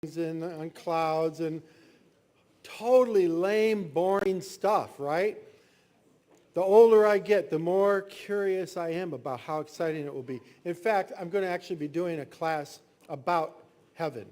and on clouds and totally lame, boring stuff, right? The older I get, the more curious I am about how exciting it will be. In fact, I'm going to actually be doing a class about heaven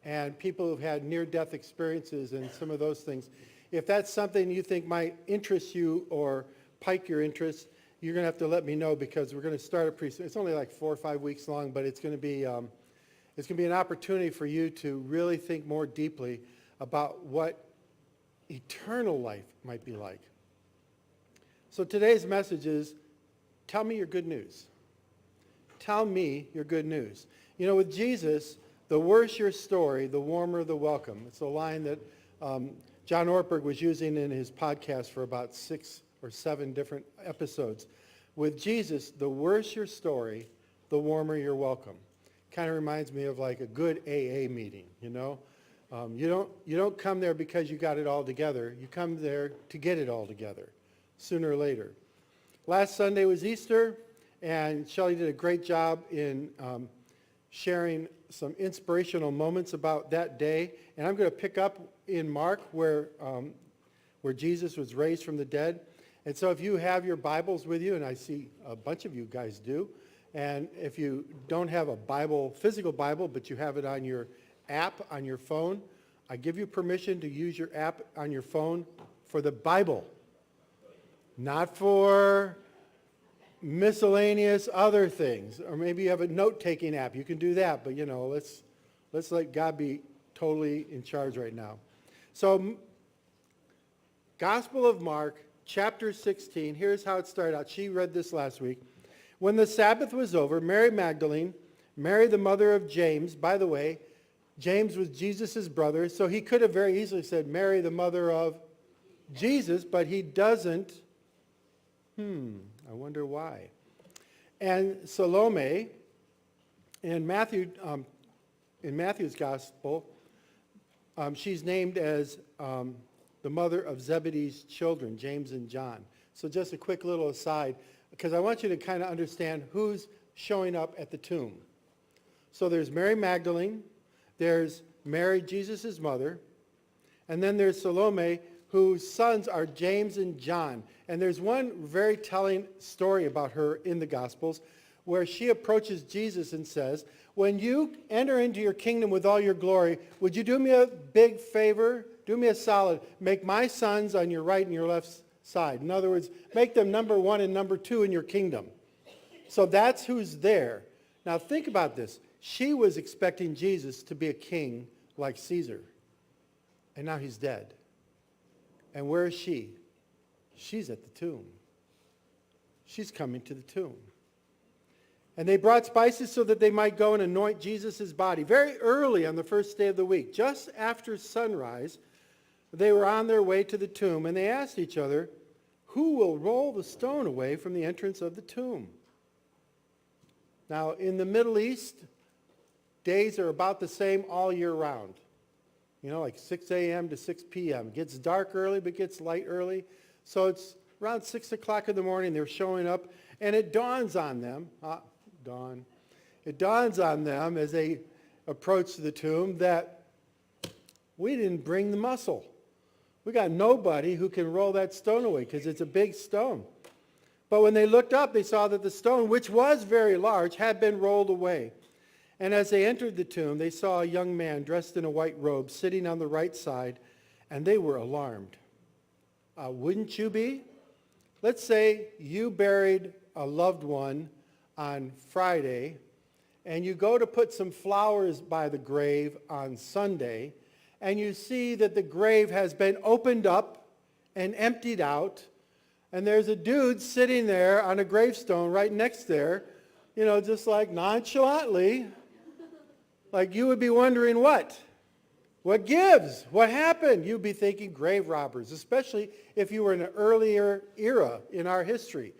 and people who've had near-death experiences and some of those things. If that's something you think might interest you or pique your interest, you're going to have to let me know because we're going to start it pretty soon. It's only like 4 or 5 weeks long, but it's going to be an opportunity for you to really think more deeply about what eternal life might be like. So today's message is, tell me your good news. Tell me your good news. You know, with Jesus, the worse your story, the warmer the welcome. It's a line that John Ortberg was using in his podcast for about 6 or 7 different episodes. With Jesus, the worse your story, the warmer your welcome. Kind of reminds me of like a good AA meeting, you know. You don't come there because you got it all together. You come there to get it all together, sooner or later. Last Sunday was Easter, and Shelley did a great job in sharing some inspirational moments about that day. And I'm going to pick up in Mark where Jesus was raised from the dead. And so if you have your Bibles with you, and I see a bunch of you guys do, and if you don't have a Bible, physical Bible, but you have it on your app on your phone, I give you permission to use your app on your phone for the Bible, not for miscellaneous other things. Or maybe you have a note-taking app. You can do that, but you know, let's let God be totally in charge right now. So, Gospel of Mark, chapter 16. Here's how it started out. She read this last week. When the Sabbath was over, Mary Magdalene, Mary the mother of James, by the way, James was Jesus' brother, so he could have very easily said Mary the mother of Jesus, but he doesn't. I wonder why. And Salome, in Matthew's gospel, she's named as the mother of Zebedee's children, James and John. So just a quick little aside, because I want you to kind of understand who's showing up at the tomb. So there's Mary Magdalene, there's Mary, Jesus' mother, and then there's Salome, whose sons are James and John. And there's one very telling story about her in the Gospels where she approaches Jesus and says, when you enter into your kingdom with all your glory, would you do me a big favor? Do me a solid. Make my sons on your right and your left side. In other words, make them number 1 and number 2 in your kingdom. So that's who's there. Now think about this. She was expecting Jesus to be a king like Caesar. And now he's dead. And where is she? She's at the tomb. She's coming to the tomb. And they brought spices so that they might go and anoint Jesus' body. Very early on the first day of the week, just after sunrise, they were on their way to the tomb, and they asked each other, who will roll the stone away from the entrance of the tomb? Now, in the Middle East, days are about the same all year round. You know, like 6 a.m. to 6 p.m. It gets dark early, but gets light early. So it's around 6 o'clock in the morning, they're showing up, and it dawns on them, it dawns on them as they approach the tomb that we didn't bring the muscle. We got nobody who can roll that stone away because it's a big stone. But when they looked up, they saw that the stone, which was very large, had been rolled away. And as they entered the tomb, they saw a young man dressed in a white robe sitting on the right side, and they were alarmed. Wouldn't you be? Let's say you buried a loved one on Friday, and you go to put some flowers by the grave on Sunday, and you see that the grave has been opened up and emptied out, and there's a dude sitting there on a gravestone right next there, you know, just like nonchalantly, like you would be wondering what gives? What happened? You'd be thinking grave robbers, especially if you were in an earlier era in our history.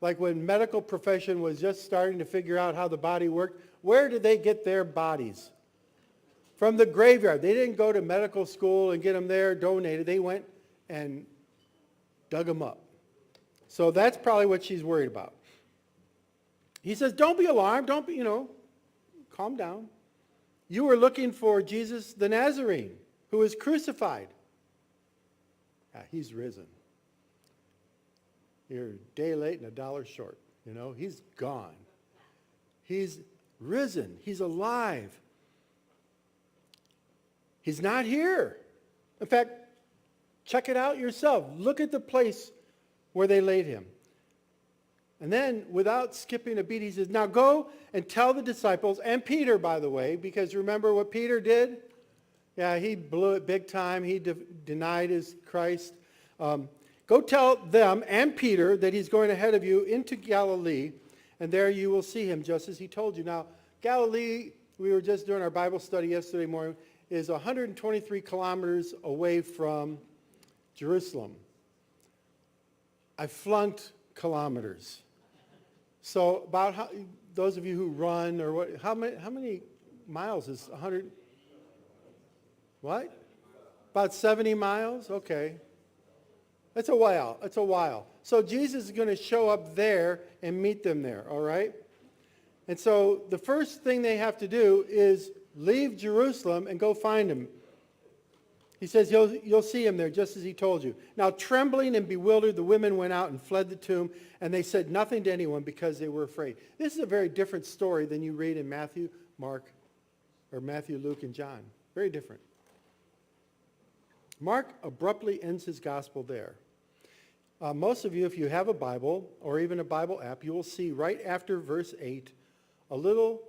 Like when medical profession was just starting to figure out how the body worked. Where did they get their bodies? From the graveyard. They didn't go to medical school and get them there donated. They went and dug them up. So that's probably what she's worried about. He says, don't be alarmed. Don't be, calm down. You were looking for Jesus the Nazarene, who was crucified. He's risen. You're a day late and a dollar short. You know, he's gone. He's risen. He's alive. He's not here. In fact, check it out yourself. Look at the place where they laid him. And then, without skipping a beat, he says, now go and tell the disciples, and Peter, by the way, because remember what Peter did? Yeah, he blew it big time. He denied his Christ. Go tell them and Peter that he's going ahead of you into Galilee, and there you will see him just as he told you. Now, Galilee, we were just doing our Bible study yesterday morning, is 123 kilometers away from Jerusalem. I flunked kilometers. So about those of you who run or what, how many miles is 100? What? About 70 miles? Okay. It's a while. It's a while. So Jesus is going to show up there and meet them there, all right? And so the first thing they have to do is leave Jerusalem and go find him. He says, you'll see him there just as he told you. Now, trembling and bewildered, the women went out and fled the tomb, and they said nothing to anyone because they were afraid. This is a very different story than you read in Matthew, Mark, or Matthew, Luke, and John. Very different. Mark abruptly ends his gospel there. Most of you, if you have a Bible or even a Bible app, you will see right after verse 8 a little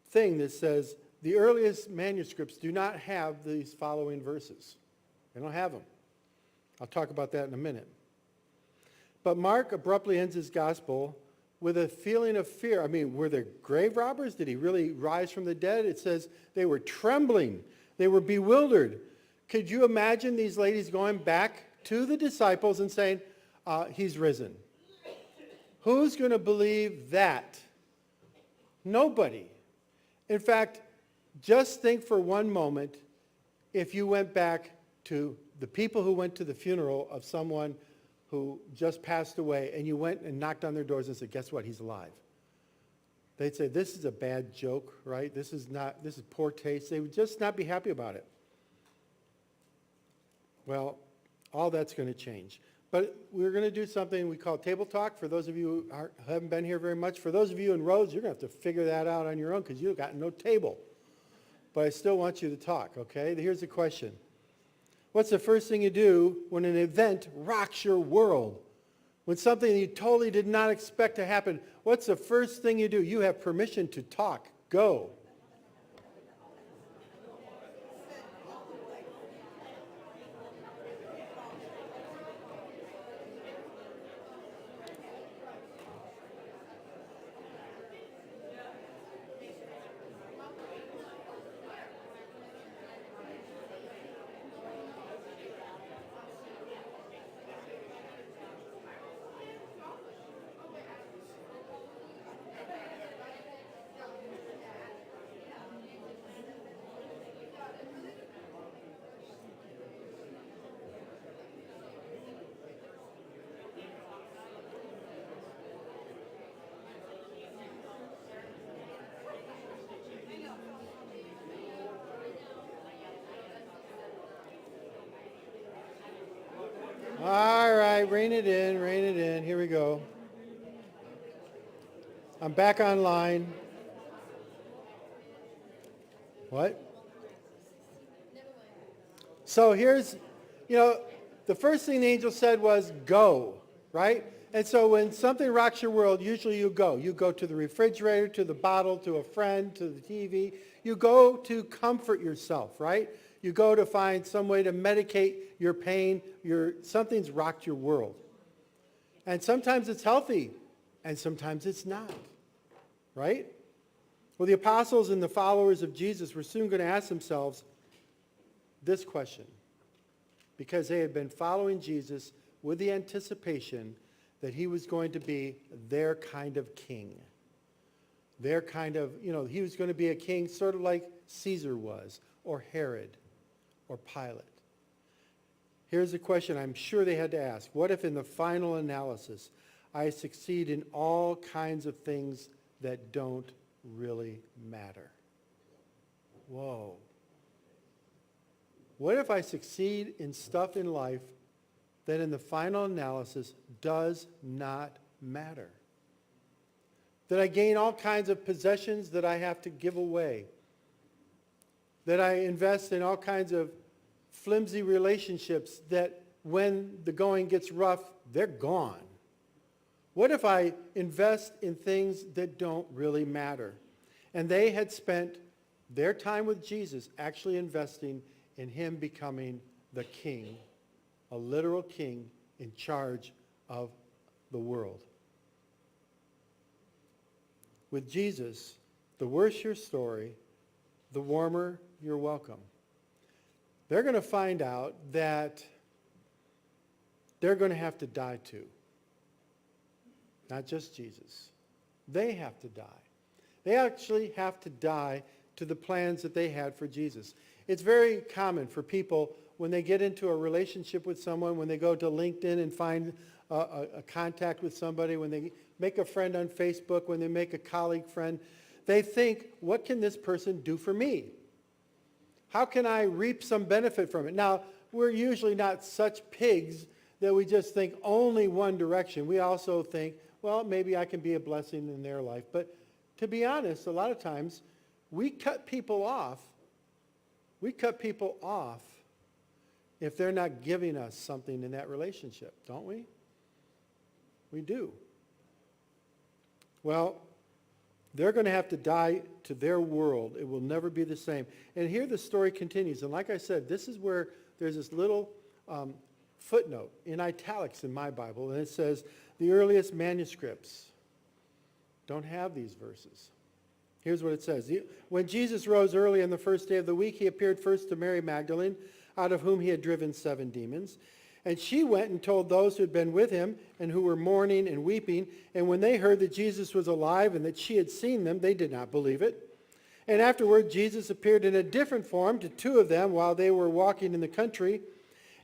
thing that says, the earliest manuscripts do not have these following verses. They don't have them. I'll talk about that in a minute. But Mark abruptly ends his gospel with a feeling of fear. I mean, were there grave robbers? Did he really rise from the dead? It says they were trembling. They were bewildered. Could you imagine these ladies going back to the disciples and saying, he's risen? Who's going to believe that? Nobody. In fact, just think for one moment if you went back to the people who went to the funeral of someone who just passed away, and you went and knocked on their doors and said, guess what, he's alive. They'd say, this is a bad joke, right? This is poor taste. They would just not be happy about it. Well, all that's going to change. But we're going to do something we call table talk. For those of you who haven't been here very much, for those of you in Rhodes, you're going to have to figure that out on your own because you've got no table. But I still want you to talk, okay? Here's the question. What's the first thing you do when an event rocks your world? When something you totally did not expect to happen, what's the first thing you do? You have permission to talk. Go. All right, rein it in, rein it in. Here we go. I'm back online. What? So here's, the first thing the angel said was go, right? And so when something rocks your world, usually you go. You go to the refrigerator, to the bottle, to a friend, to the TV. You go to comfort yourself, right? You go to find some way to medicate your pain. Something's rocked your world. And sometimes it's healthy, and sometimes it's not, right? Well, the apostles and the followers of Jesus were soon going to ask themselves this question, because they had been following Jesus with the anticipation that he was going to be their kind of king. Their kind of, he was going to be a king sort of like Caesar was, or Herod, or Pilate. Here's the question I'm sure they had to ask. What if in the final analysis I succeed in all kinds of things that don't really matter? Whoa. What if I succeed in stuff in life that in the final analysis does not matter? That I gain all kinds of possessions that I have to give away. That I invest in all kinds of flimsy relationships that when the going gets rough, they're gone. What if I invest in things that don't really matter? And they had spent their time with Jesus actually investing in him becoming the king, a literal king in charge of the world. With Jesus, the worse your story, the warmer your welcome. They're going to find out that they're going to have to die too. Not just Jesus. They have to die. They actually have to die to the plans that they had for Jesus. It's very common for people when they get into a relationship with someone, when they go to LinkedIn and find a contact with somebody, when they make a friend on Facebook, when they make a colleague friend, they think, what can this person do for me? How can I reap some benefit from it? Now, we're usually not such pigs that we just think only one direction. We also think, well, maybe I can be a blessing in their life. But to be honest, a lot of times we cut people off. We cut people off if they're not giving us something in that relationship, don't we? We do. Well, they're going to have to die to their world. It will never be the same. And here the story continues. And like I said, this is where there's this little footnote in italics in my Bible. And it says, the earliest manuscripts don't have these verses. Here's what it says. When Jesus rose early on the first day of the week, he appeared first to Mary Magdalene, out of whom he had driven 7 demons. And she went and told those who had been with him and who were mourning and weeping. And when they heard that Jesus was alive and that she had seen them, they did not believe it. And afterward, Jesus appeared in a different form to 2 of them while they were walking in the country.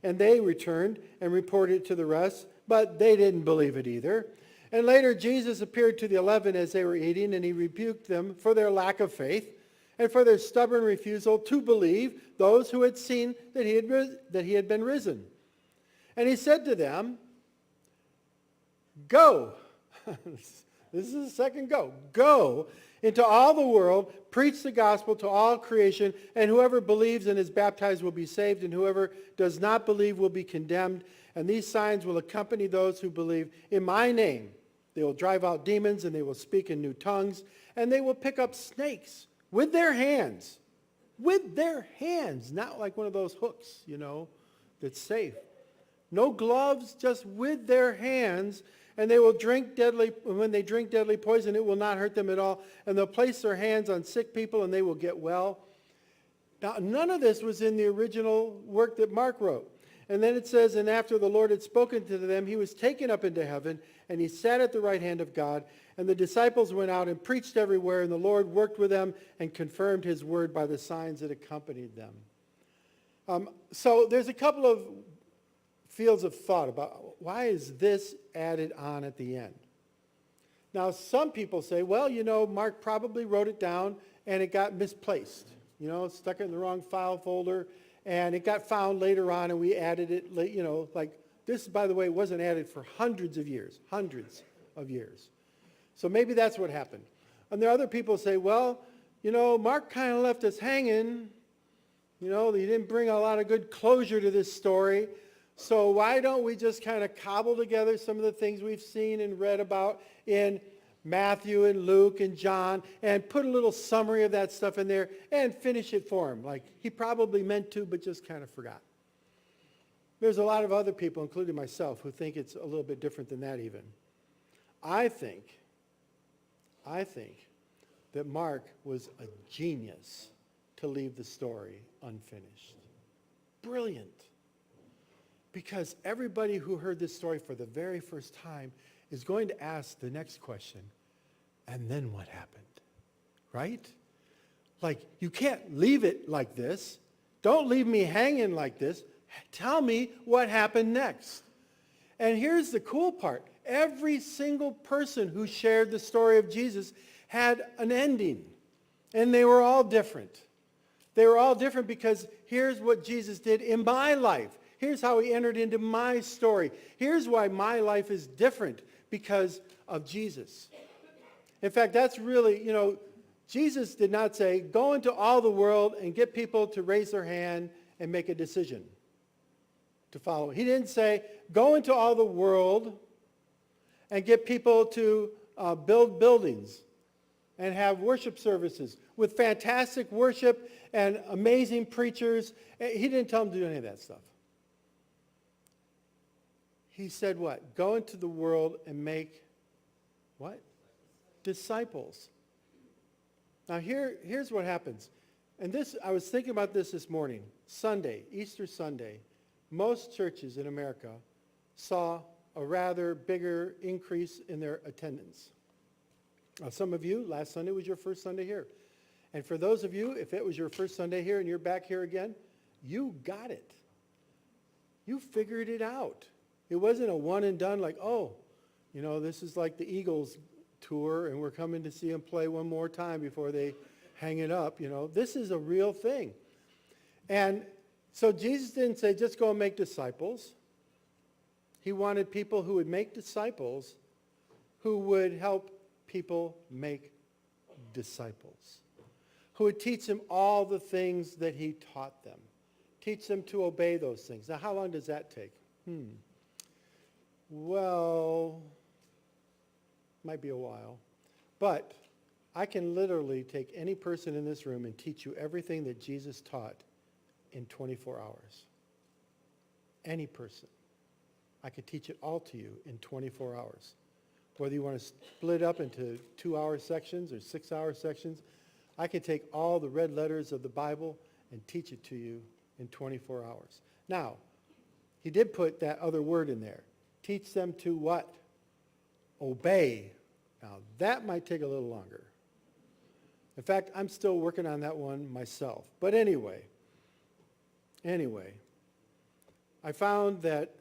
And they returned and reported it to the rest, but they didn't believe it either. And later, Jesus appeared to the 11 as they were eating, and he rebuked them for their lack of faith and for their stubborn refusal to believe those who had seen that he had been risen. And he said to them, go. This is the second go. Go into all the world, preach the gospel to all creation, and whoever believes and is baptized will be saved, and whoever does not believe will be condemned. And these signs will accompany those who believe. In my name, they will drive out demons, and they will speak in new tongues, and they will pick up snakes with their hands. With their hands, not like one of those hooks, that's safe. No gloves, just with their hands. And they will when they drink deadly poison, it will not hurt them at all. And they'll place their hands on sick people and they will get well. Now, none of this was in the original work that Mark wrote. And then it says, and after the Lord had spoken to them, he was taken up into heaven, and he sat at the right hand of God. And the disciples went out and preached everywhere, and the Lord worked with them and confirmed his word by the signs that accompanied them. So there's a couple of fields of thought about why is this added on at the end. Now, some people say, well, Mark probably wrote it down and it got misplaced. Stuck it in the wrong file folder, and it got found later on and we added it, like this, by the way, wasn't added for hundreds of years. So maybe that's what happened. And there are other people who say, well, Mark kind of left us hanging. He didn't bring a lot of good closure to this story. So why don't we just kind of cobble together some of the things we've seen and read about in Matthew and Luke and John and put a little summary of that stuff in there and finish it for him, like he probably meant to but just kind of forgot. There's a lot of other people, including myself, who think it's a little bit different than that even. I think that Mark was a genius to leave the story unfinished. Brilliant. Because everybody who heard this story for the very first time is going to ask the next question, and then what happened? Right? Like, you can't leave it like this. Don't leave me hanging like this. Tell me what happened next. And here's the cool part. Every single person who shared the story of Jesus had an ending, and they were all different. They were all different because here's what Jesus did in my life. Here's how he entered into my story. Here's why my life is different, because of Jesus. In fact, that's really, Jesus did not say, go into all the world and get people to raise their hand and make a decision to follow. He didn't say, go into all the world and get people to build buildings and have worship services with fantastic worship and amazing preachers. He didn't tell them to do any of that stuff. He said what? Go into the world and make what? Disciples. Now here's what happens. And this, I was thinking about this morning. Sunday, Easter Sunday, most churches in America saw a rather bigger increase in their attendance. Some of you, last Sunday was your first Sunday here. And for those of you, if it was your first Sunday here and you're back here again, you got it. You figured it out. It wasn't a one and done like, this is like the Eagles tour and we're coming to see them play one more time before they hang it up. This is a real thing. And so Jesus didn't say, just go and make disciples. He wanted people who would make disciples who would help people make disciples, who would teach them all the things that he taught them, teach them to obey those things. Now, how long does that take? Well, might be a while. But I can literally take any person in this room and teach you everything that Jesus taught in 24 hours. Any person. I could teach it all to you in 24 hours. Whether you want to split up into 2-hour sections or 6-hour sections, I can take all the red letters of the Bible and teach it to you in 24 hours. Now, he did put that other word in there. Teach them to what? Obey. Now, that might take a little longer. In fact, I'm still working on that one myself. But anyway, I found that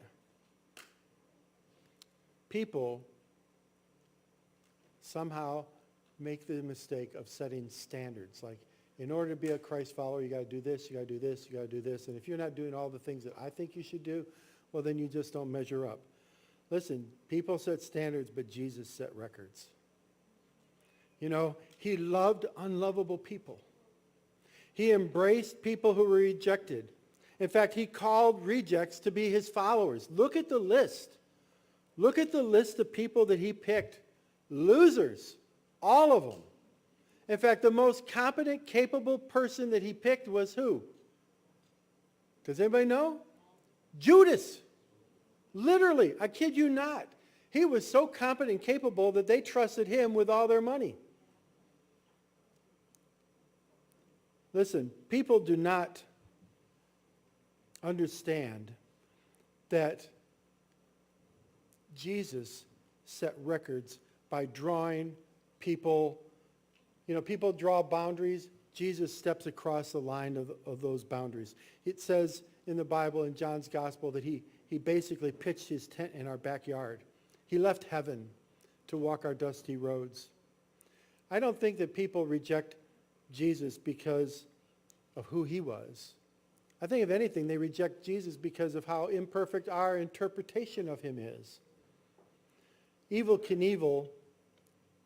people somehow make the mistake of setting standards. Like, in order to be a Christ follower, you got to do this, you got to do this, you got to do this. And if you're not doing all the things that I think you should do, well, then you just don't measure up. Listen, people set standards, but Jesus set records. He loved unlovable people. He embraced people who were rejected. In fact, he called rejects to be his followers. Look at the list. Look at the list of people that he picked. Losers, all of them. In fact, the most competent, capable person that he picked was who? Does anybody know? Judas. Literally, I kid you not. He was so competent and capable that they trusted him with all their money. Listen, people do not understand that Jesus set records by drawing people. People draw boundaries. Jesus steps across the line of those boundaries. It says in the Bible, in John's Gospel, that he basically pitched his tent in our backyard. He left heaven to walk our dusty roads. I don't think that people reject Jesus because of who he was. I think, if anything, they reject Jesus because of how imperfect our interpretation of him is. Evel Knievel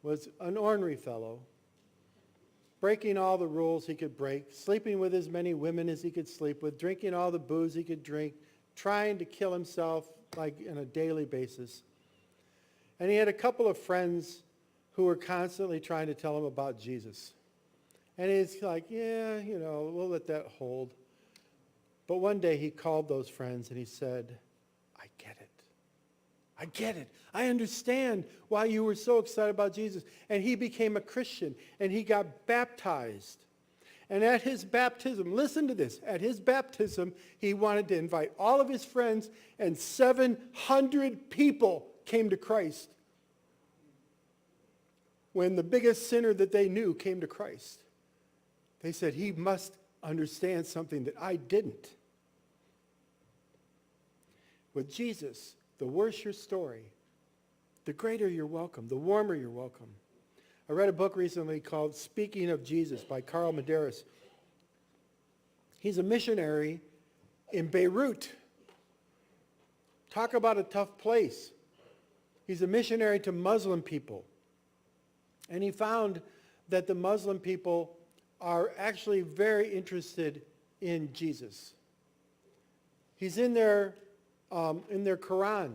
was an ornery fellow, breaking all the rules he could break, sleeping with as many women as he could sleep with, drinking all the booze he could drink, trying to kill himself like on a daily basis. And he had a couple of friends who were constantly trying to tell him about Jesus. And he's like, we'll let that hold. But one day he called those friends and he said, I get it. I get it. I understand why you were so excited about Jesus. And he became a Christian and he got baptized. And at his baptism, listen to this, at his baptism, he wanted to invite all of his friends, and 700 people came to Christ. When the biggest sinner that they knew came to Christ, they said, he must understand something that I didn't. With Jesus, the worse your story, the greater your welcome, the warmer your welcome. I read a book recently called Speaking of Jesus by Carl Medeiros. He's a missionary in Beirut. Talk about a tough place. He's a missionary to Muslim people. And he found that the Muslim people are actually very interested in Jesus. He's in their Quran.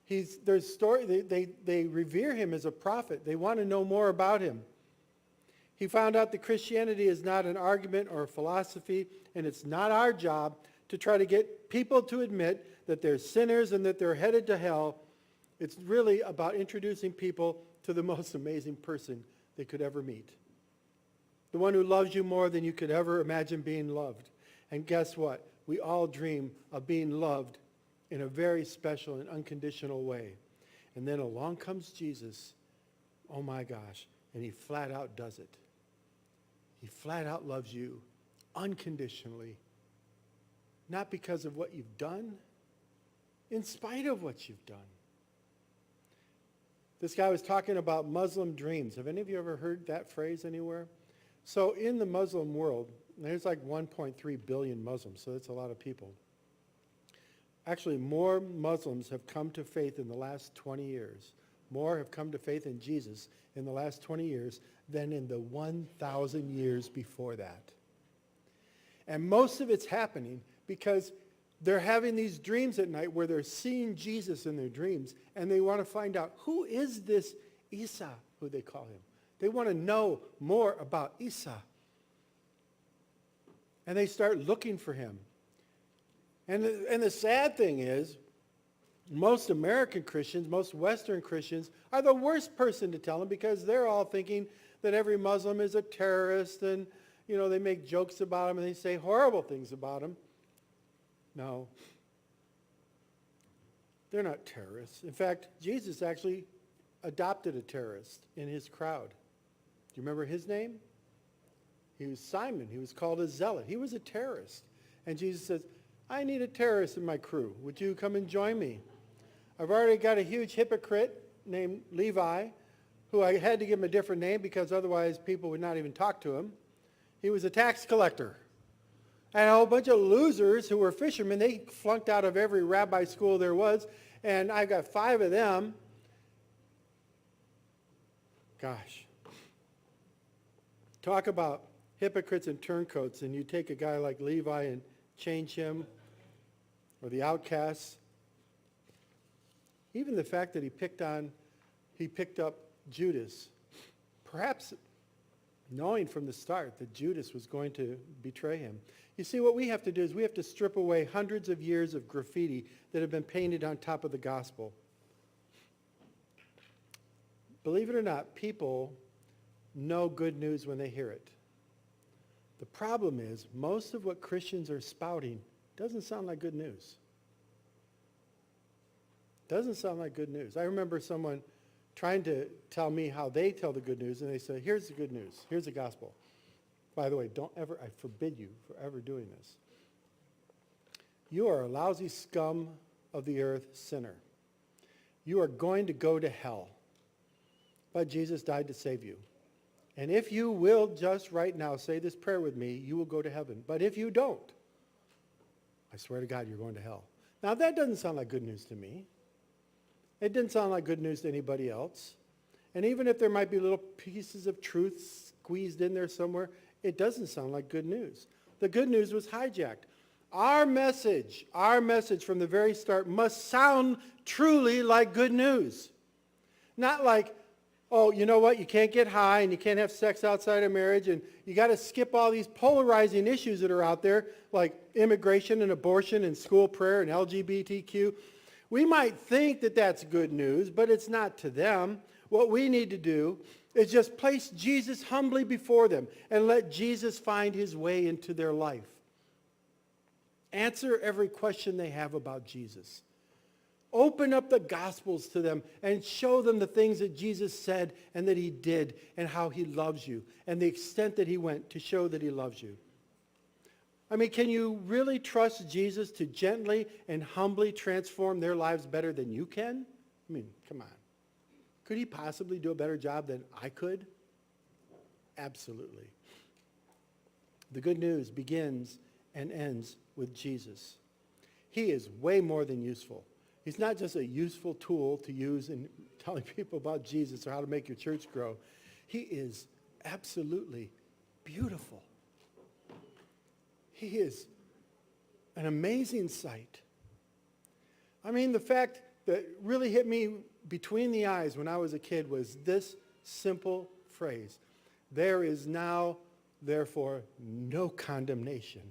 There's story. They revere him as a prophet. They want to know more about him. He found out that Christianity is not an argument or a philosophy, and it's not our job to try to get people to admit that they're sinners and that they're headed to hell. It's really about introducing people to the most amazing person they could ever meet. The one who loves you more than you could ever imagine being loved. And guess what? We all dream of being loved in a very special and unconditional way. And then along comes Jesus. Oh my gosh. And he flat out does it. He flat out loves you unconditionally. Not because of what you've done, in spite of what you've done. This guy was talking about Muslim dreams. Have any of you ever heard that phrase anywhere? So in the Muslim world, there's like 1.3 billion Muslims, so that's a lot of people. Actually, more Muslims have come to faith in the last 20 years. More have come to faith in Jesus in the last 20 years than in the 1,000 years before that. And most of it's happening because they're having these dreams at night where they're seeing Jesus in their dreams, and they want to find out, who is this Isa, who they call him? They want to know more about Isa. And they start looking for him. And the sad thing is, most American Christians, most Western Christians, are the worst person to tell them because they're all thinking that every Muslim is a terrorist, and they make jokes about him and they say horrible things about him. No. They're not terrorists. In fact, Jesus actually adopted a terrorist in his crowd. Do you remember his name? He was Simon. He was called a zealot. He was a terrorist. And Jesus says, I need a terrorist in my crew. Would you come and join me? I've already got a huge hypocrite named Levi, who I had to give him a different name because otherwise people would not even talk to him. He was a tax collector. And a whole bunch of losers who were fishermen. They flunked out of every rabbi school there was. And I've got 5 of them. Gosh. Talk about hypocrites and turncoats. And you take a guy like Levi and change him, or the outcasts. Even the fact that he picked up Judas, perhaps knowing from the start that Judas was going to betray him. You see, what we have to do is we have to strip away hundreds of years of graffiti that have been painted on top of the gospel. Believe it or not, people know good news when they hear it. The problem is, most of what Christians are spouting doesn't sound like good news. Doesn't sound like good news. I remember someone trying to tell me how they tell the good news, and they say, here's the good news. Here's the gospel. By the way, I forbid you from ever doing this. You are a lousy scum of the earth sinner. You are going to go to hell. But Jesus died to save you. And if you will just right now say this prayer with me, you will go to heaven. But if you don't, I swear to God, you're going to hell. Now, that doesn't sound like good news to me. It didn't sound like good news to anybody else. And even if there might be little pieces of truth squeezed in there somewhere, it doesn't sound like good news. The good news was hijacked. Our message from the very start must sound truly like good news. Not like, oh, you know what, you can't get high and you can't have sex outside of marriage and you got to skip all these polarizing issues that are out there like immigration and abortion and school prayer and LGBTQ. We might think that that's good news, but it's not to them. What we need to do is just place Jesus humbly before them and let Jesus find his way into their life. Answer every question they have about Jesus. Open up the Gospels to them and show them the things that Jesus said and that he did and how he loves you and the extent that he went to show that he loves you. I mean, can you really trust Jesus to gently and humbly transform their lives better than you can? I mean, come on. Could he possibly do a better job than I could? Absolutely. The good news begins and ends with Jesus. He is way more than useful. He's not just a useful tool to use in telling people about Jesus or how to make your church grow. He is absolutely beautiful. He is an amazing sight. I mean, the fact that really hit me between the eyes when I was a kid was this simple phrase: there is now, therefore, no condemnation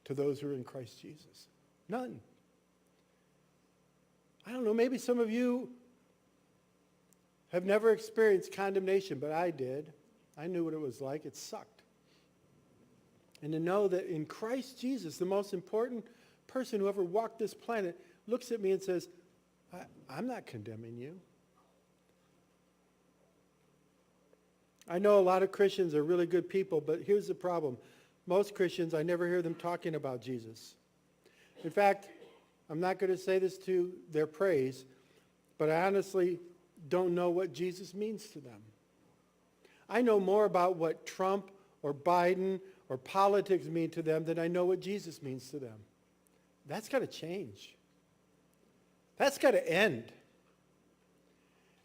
to those who are in Christ Jesus. None. I don't know, maybe some of you have never experienced condemnation, but I did. I knew what it was like. It sucked. And to know that in Christ Jesus, the most important person who ever walked this planet looks at me and says, I'm not condemning you. I know a lot of Christians are really good people, but here's the problem. Most Christians, I never hear them talking about Jesus. In fact, I'm not going to say this to their praise, but I honestly don't know what Jesus means to them. I know more about what Trump or Biden or politics mean to them than I know what Jesus means to them. That's got to change. That's got to end.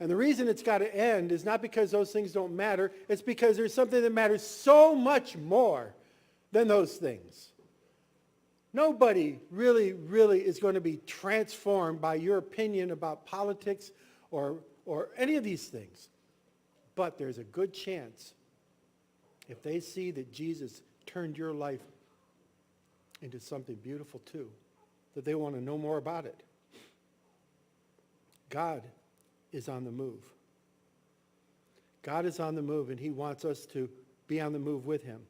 And the reason it's got to end is not because those things don't matter. It's because there's something that matters so much more than those things. Nobody really is going to be transformed by your opinion about politics or any of these things. But there's a good chance, if they see that Jesus turned your life into something beautiful too, that they want to know more about it. God is on the move. God is on the move, and he wants us to be on the move with him.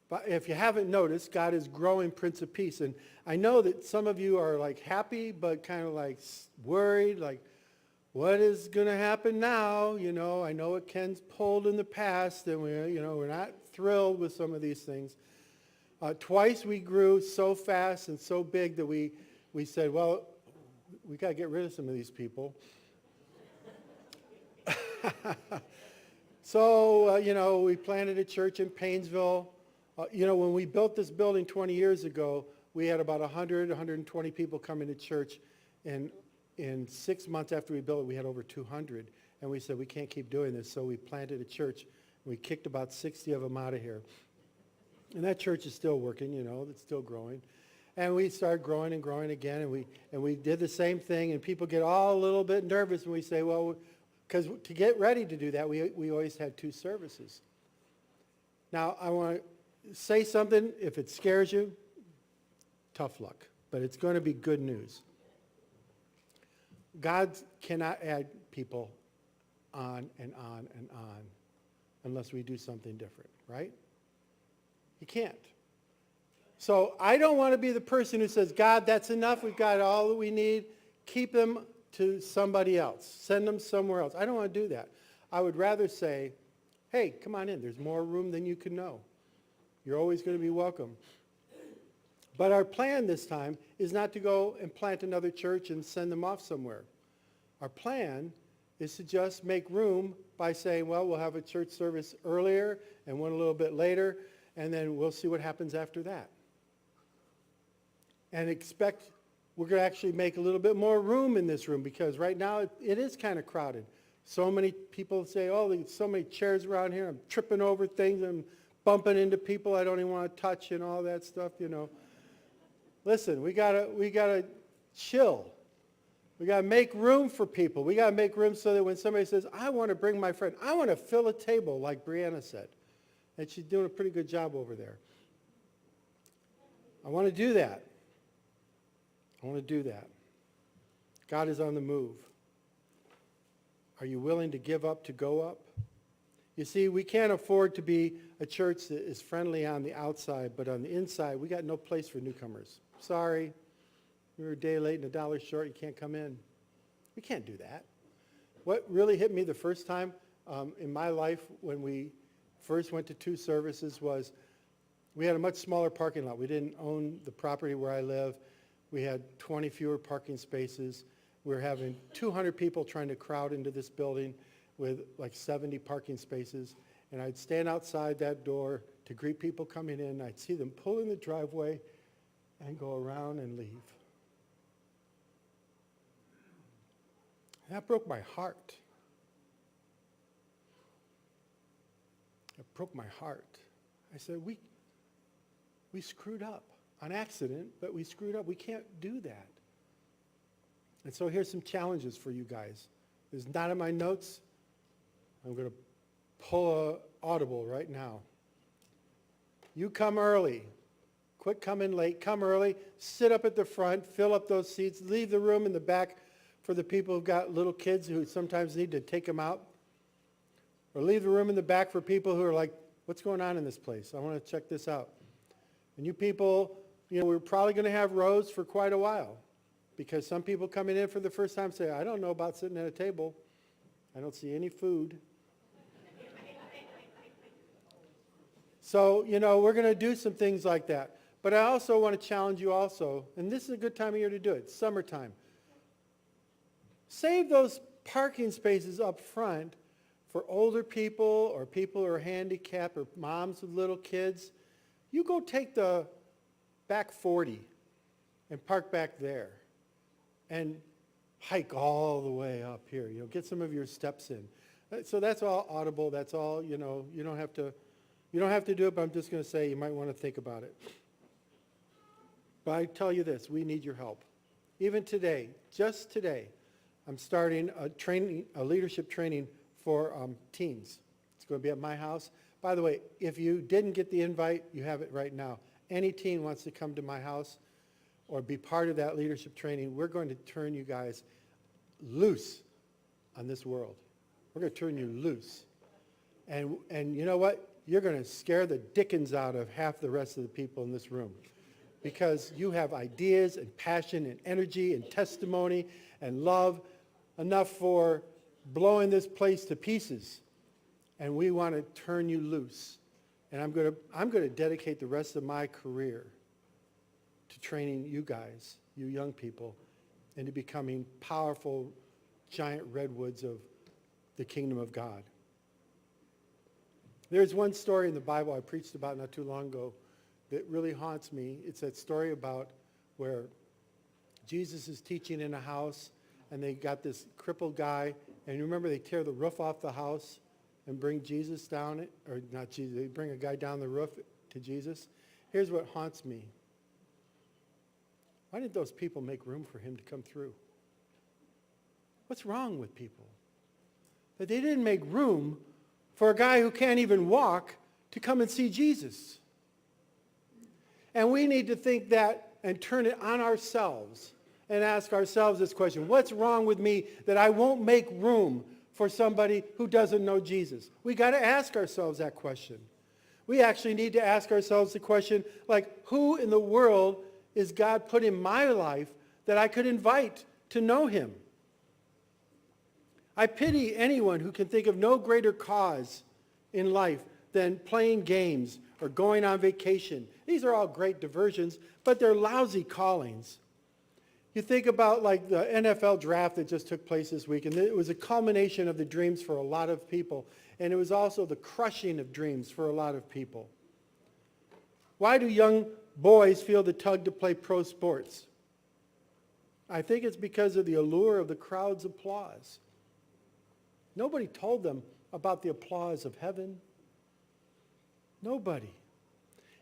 But if you haven't noticed, God is growing Prince of Peace. And I know that some of you are like happy, but kind of like worried, like, what is going to happen now? You know, I know what Ken's pulled in the past, and we're not thrilled with some of these things. Twice we grew so fast and so big that we said, well, we got to get rid of some of these people. So, we planted a church in Paynesville. When we built this building 20 years ago, we had about 120 people coming to church. And in 6 months after we built it, we had over 200. And we said, we can't keep doing this. So we planted a church. We kicked about 60 of them out of here. And that church is still working, it's still growing. And we started growing and growing again. And we did the same thing. And people get all a little bit nervous when we say, well, because to get ready to do that, we always had 2 services. Now, I want to say something. If it scares you, tough luck. But it's going to be good news. God cannot add people on and on and on unless we do something different, right? He can't. So I don't want to be the person who says, God, that's enough. We've got all that we need. Keep them to somebody else. Send them somewhere else. I don't want to do that. I would rather say, hey, come on in. There's more room than you can know. You're always going to be welcome. But our plan this time is not to go and plant another church and send them off somewhere. Our plan is to just make room by saying, well, we'll have a church service earlier and one a little bit later, and then we'll see what happens after that. And expect we're going to actually make a little bit more room in this room, because right now it is kind of crowded. So many people say, oh, there's so many chairs around here. I'm tripping over things. I'm bumping into people I don't even want to touch and all that stuff, Listen, we gotta chill. We got to make room for people. We got to make room so that when somebody says, I want to bring my friend, I want to fill a table, like Brianna said. And she's doing a pretty good job over there. I want to do that. God is on the move. Are you willing to give up to go up? You see, we can't afford to be a church that is friendly on the outside, but on the inside, we got no place for newcomers. Sorry, you're a day late and $1 short, you can't come in. We can't do that. What really hit me the first time in my life when we first went to 2 services was we had a much smaller parking lot. We didn't own the property where I live. We had 20 fewer parking spaces. We were having 200 people trying to crowd into this building with like 70 parking spaces. and I'd stand outside that door to greet people coming in. I'd see them pull in the driveway and go around and leave. That broke my heart. It broke my heart. I said, we screwed up on accident, but we screwed up. We can't do that. And so here's some challenges for you guys. It's not in my notes. I'm going to pull an audible right now. You come early. Quit coming late. Come early. Sit up at the front. Fill up those seats. Leave the room in the back for the people who've got little kids who sometimes need to take them out. Or leave the room in the back for people who are like, what's going on in this place? I want to check this out. And you people, we're probably going to have rows for quite a while. Because some people coming in for the first time say, I don't know about sitting at a table. I don't see any food. So, we're going to do some things like that. But I also want to challenge you also, and this is a good time of year to do it, summertime. Save those parking spaces up front for older people or people who are handicapped or moms with little kids. You go take the back 40 and park back there and hike all the way up here. Get some of your steps in. So that's all audible. That's all, you don't have to do it, but I'm just going to say you might want to think about it. But I tell you this, we need your help. Even today, just today, I'm starting a leadership training for teens. It's going to be at my house. By the way, if you didn't get the invite, you have it right now. Any teen wants to come to my house or be part of that leadership training, we're going to turn you guys loose on this world. We're going to turn you loose. And you know what? You're going to scare the dickens out of half the rest of the people in this room because you have ideas and passion and energy and testimony and love enough for blowing this place to pieces. And we want to turn you loose. And I'm going to dedicate the rest of my career to training you guys, you young people, into becoming powerful giant redwoods of the kingdom of God. There's one story in the Bible I preached about not too long ago that really haunts me. It's that story about where Jesus is teaching in a house and they got this crippled guy, and you remember they tear the roof off the house and bring Jesus down it, or not Jesus, they bring a guy down the roof to Jesus. Here's what haunts me. Why didn't those people make room for him to come through? What's wrong with people? That they didn't make room for a guy who can't even walk to come and see Jesus. And we need to think that and turn it on ourselves and ask ourselves this question: what's wrong with me that I won't make room for somebody who doesn't know Jesus? We got to ask ourselves that question. We actually need to ask ourselves the question, like, who in the world is God put in my life that I could invite to know him? I pity anyone who can think of no greater cause in life than playing games or going on vacation. These are all great diversions, but they're lousy callings. You think about like the NFL draft that just took place this week, and it was a culmination of the dreams for a lot of people, and it was also the crushing of dreams for a lot of people. Why do young boys feel the tug to play pro sports? I think it's because of the allure of the crowd's applause. Nobody told them about the applause of heaven. Nobody.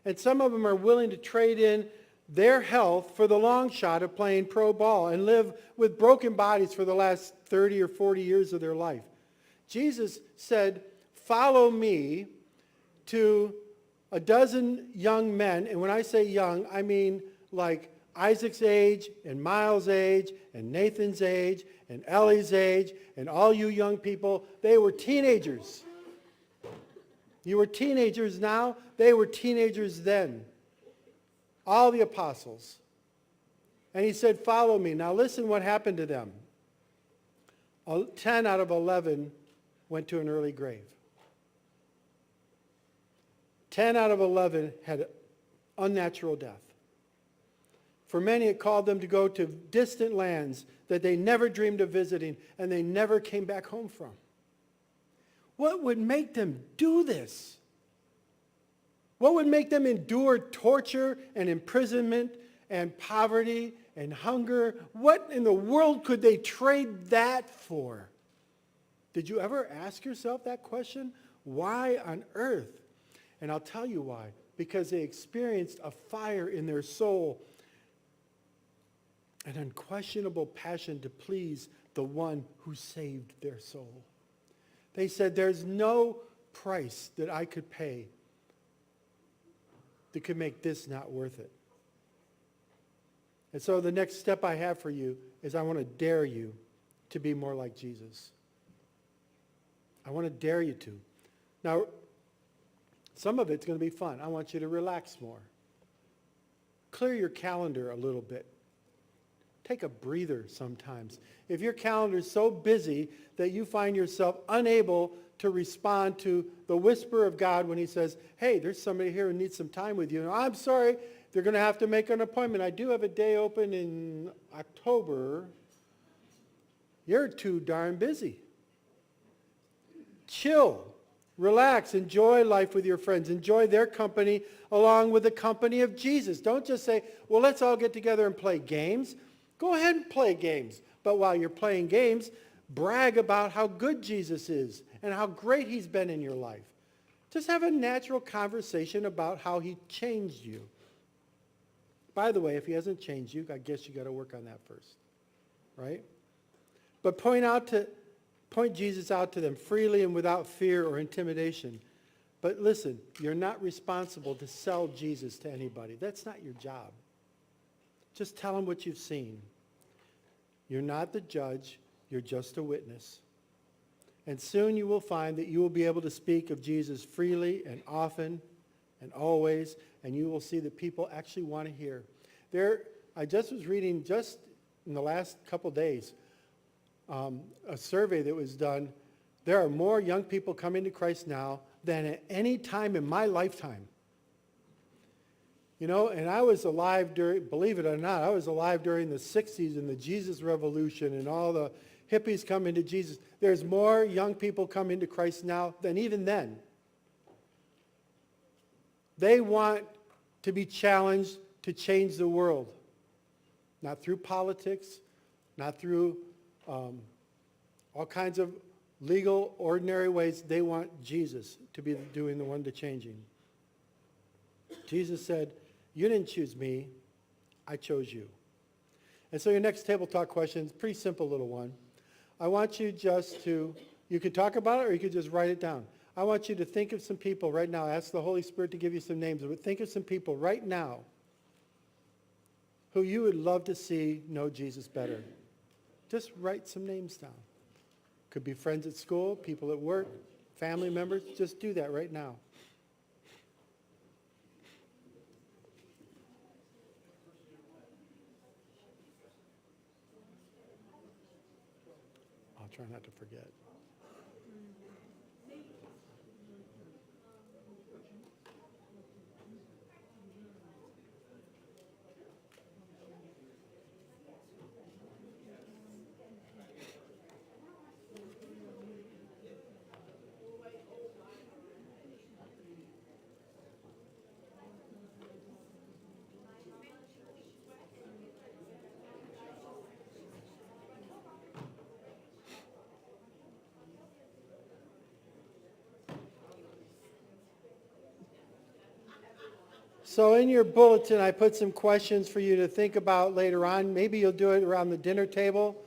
And some of them are willing to trade in their health for the long shot of playing pro ball and live with broken bodies for the last 30 or 40 years of their life. Jesus said, "Follow me," to a dozen young men. And when I say young, I mean like Isaac's age and Miles' age and Nathan's age and Ellie's age and all you young people. They were teenagers. You were teenagers now. They were teenagers then. All the apostles. And he said, "Follow me." Now listen what happened to them. 10 out of 11 went to an early grave. 10 out of 11 had unnatural death. For many, it called them to go to distant lands that they never dreamed of visiting and they never came back home from. What would make them do this? What would make them endure torture and imprisonment and poverty and hunger? What in the world could they trade that for? Did you ever ask yourself that question? Why on earth? And I'll tell you why. Because they experienced a fire in their soul, an unquestionable passion to please the one who saved their soul. They said, there's no price that I could pay that could make this not worth it. And so the next step I have for you is I want to dare you to be more like Jesus. I want to dare you to. Now, some of it's going to be fun. I want you to relax more. Clear your calendar a little bit. Take a breather sometimes. If your calendar is so busy that you find yourself unable to respond to the whisper of God when he says, hey, there's somebody here who needs some time with you. And I'm sorry, they're going to have to make an appointment. I do have a day open in October. You're too darn busy. Chill. Relax. Enjoy life with your friends. Enjoy their company along with the company of Jesus. Don't just say, well, let's all get together and play games. Go ahead and play games. But while you're playing games, brag about how good Jesus is and how great he's been in your life. Just have a natural conversation about how he changed you. By the way, if he hasn't changed you, I guess you got to work on that first, right? But point Jesus out to them freely and without fear or intimidation. But listen, you're not responsible to sell Jesus to anybody. That's not your job. Just tell them what you've seen. You're not the judge. You're just a witness. And soon you will find that you will be able to speak of Jesus freely and often and always, and you will see that people actually want to hear. I just was reading just in the last couple days a survey that was done. There are more young people coming to Christ now than at any time in my lifetime. You know, and I was alive during, believe it or not, I was alive during the 60s and the Jesus Revolution and all the hippies coming to Jesus. There's more young people coming to Christ now than even then. They want to be challenged to change the world. Not through politics, not through all kinds of legal, ordinary ways. They want Jesus to be doing the one to changing. Jesus said, you didn't choose me, I chose you. And so your next table talk question is a pretty simple little one. I want you just to, you could talk about it or you could just write it down. I want you to think of some people right now. Ask the Holy Spirit to give you some names. But think of some people right now who you would love to see know Jesus better. Just write some names down. Could be friends at school, people at work, family members. Just do that right now. I'll try not to forget. So in your bulletin, I put some questions for you to think about later on. Maybe you'll do it around the dinner table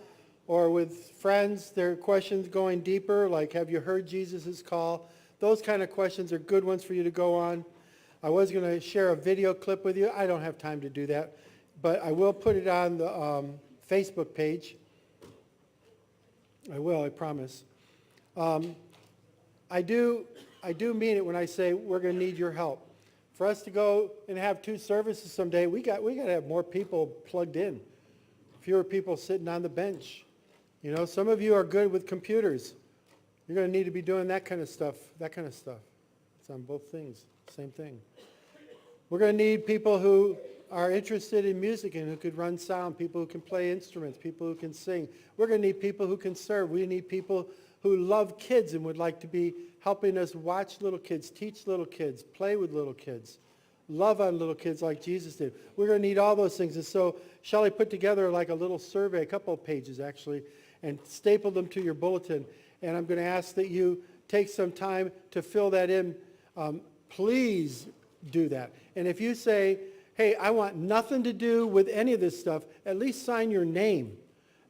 or with friends. There are questions going deeper, like have you heard Jesus' call? Those kind of questions are good ones for you to go on. I was going to share a video clip with you. I don't have time to do that, but I will put it on the Facebook page. I will, I promise. I do mean it when I say we're going to need your help. For us to go and have 2 services someday, we got to have more people plugged in, fewer people sitting on the bench. You know, some of you are good with computers. You're going to need to be doing that kind of stuff. It's on both things, same thing. We're going to need people who are interested in music and who could run sound, people who can play instruments, people who can sing. We're going to need people who can serve. We need people who love kids and would like to be helping us watch little kids, teach little kids, play with little kids, love on little kids like Jesus did. We're going to need all those things. And so Shelley put together like a little survey, a couple of pages actually, and stapled them to your bulletin. And I'm going to ask that you take some time to fill that in. Please do that. And if you say, hey, I want nothing to do with any of this stuff, at least sign your name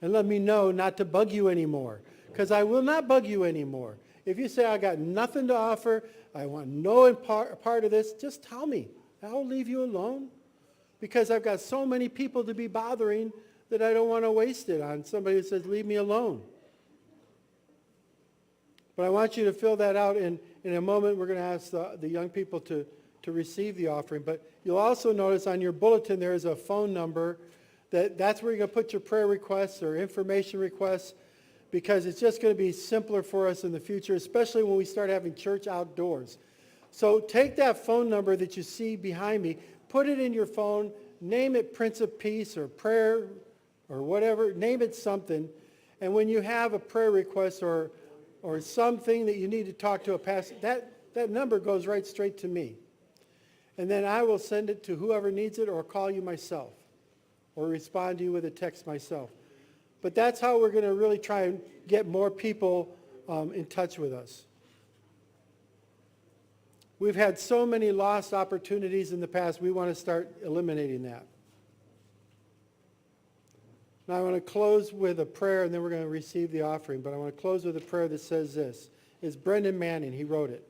and let me know not to bug you anymore, because I will not bug you anymore. If you say, I got nothing to offer, I want no part of this, just tell me. I'll leave you alone, because I've got so many people to be bothering that I don't want to waste it on somebody who says, leave me alone. But I want you to fill that out. In a moment, we're going to ask the young people to receive the offering. But you'll also notice on your bulletin there is a phone number. That's where you're going to put your prayer requests or information requests, because it's just going to be simpler for us in the future, especially when we start having church outdoors. So take that phone number that you see behind me, put it in your phone, name it Prince of Peace or prayer or whatever, name it something. And when you have a prayer request or something that you need to talk to a pastor, that number goes right straight to me. And then I will send it to whoever needs it or call you myself or respond to you with a text myself. But that's how we're going to really try and get more people in touch with us. We've had so many lost opportunities in the past. We want to start eliminating that. Now I want to close with a prayer, and then we're going to receive the offering. But I want to close with a prayer that says this. It's Brendan Manning. He wrote it.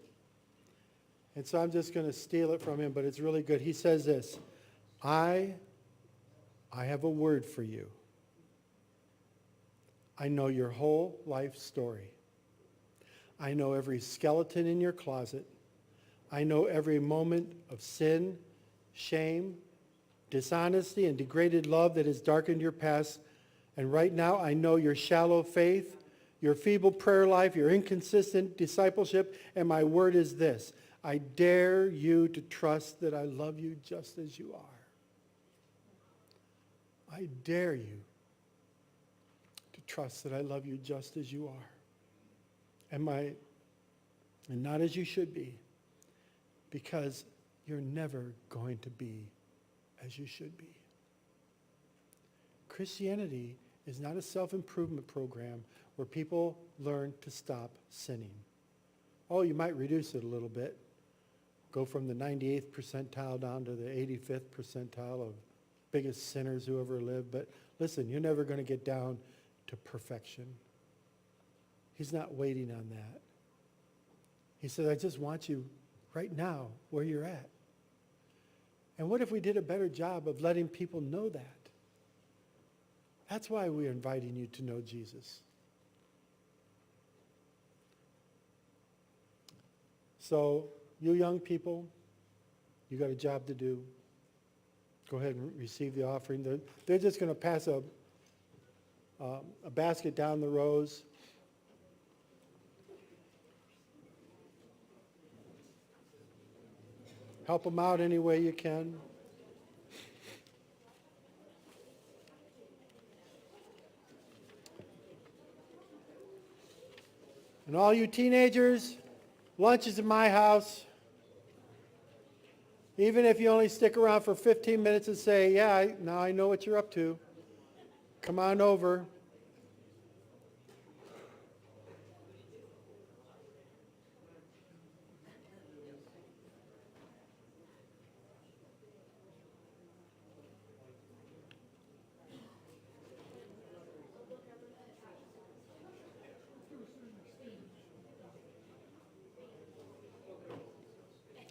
And so I'm just going to steal it from him, but it's really good. He says this: I have a word for you. I know your whole life story. I know every skeleton in your closet. I know every moment of sin, shame, dishonesty, and degraded love that has darkened your past. And right now, I know your shallow faith, your feeble prayer life, your inconsistent discipleship, and my word is this: I dare you to trust that I love you just as you are. I dare you to trust that I love you just as you are. And not as you should be, because you're never going to be as you should be. Christianity is not a self-improvement program where people learn to stop sinning. Oh, you might reduce it a little bit. Go from the 98th percentile down to the 85th percentile of biggest sinners who ever lived. But listen, you're never going to get down to perfection. He's not waiting on that. He says, I just want you right now where you're at. And what if we did a better job of letting people know that? That's why we're inviting you to know Jesus. So, you young people, you got a job to do. Go ahead and receive the offering. They're just going to pass a basket down the rows. Help them out any way you can. And all you teenagers, lunch is in my house. Even if you only stick around for 15 minutes and say, yeah, now I know what you're up to. Come on over.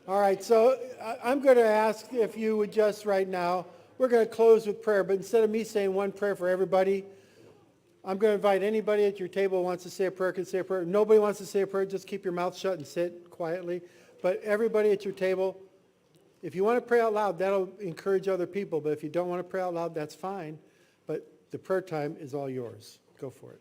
All right, so I'm going to ask if you would just right now, we're going to close with prayer, but instead of me saying one prayer for everybody, I'm going to invite anybody at your table who wants to say a prayer can say a prayer. If nobody wants to say a prayer, just keep your mouth shut and sit quietly. But everybody at your table, if you want to pray out loud, that'll encourage other people. But if you don't want to pray out loud, that's fine. But the prayer time is all yours. Go for it.